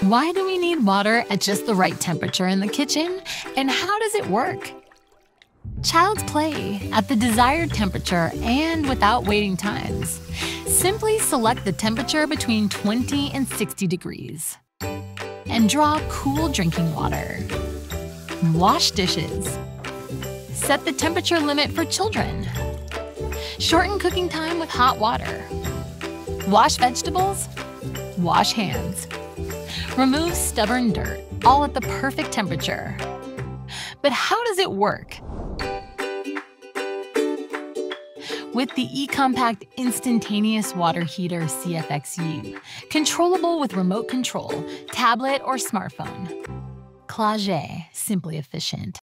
Why do we need water at just the right temperature in the kitchen? And how does it work? Child's play at the desired temperature and without waiting times. Simply select the temperature between 20 and 60 degrees. And draw cool drinking water. Wash dishes. Set the temperature limit for children. Shorten cooking time with hot water. Wash vegetables. Wash hands. Remove stubborn dirt, all at the perfect temperature. But how does it work? With the eCompact Instantaneous Water Heater CFX-U, controllable with remote control, tablet, or smartphone. Clage, simply efficient.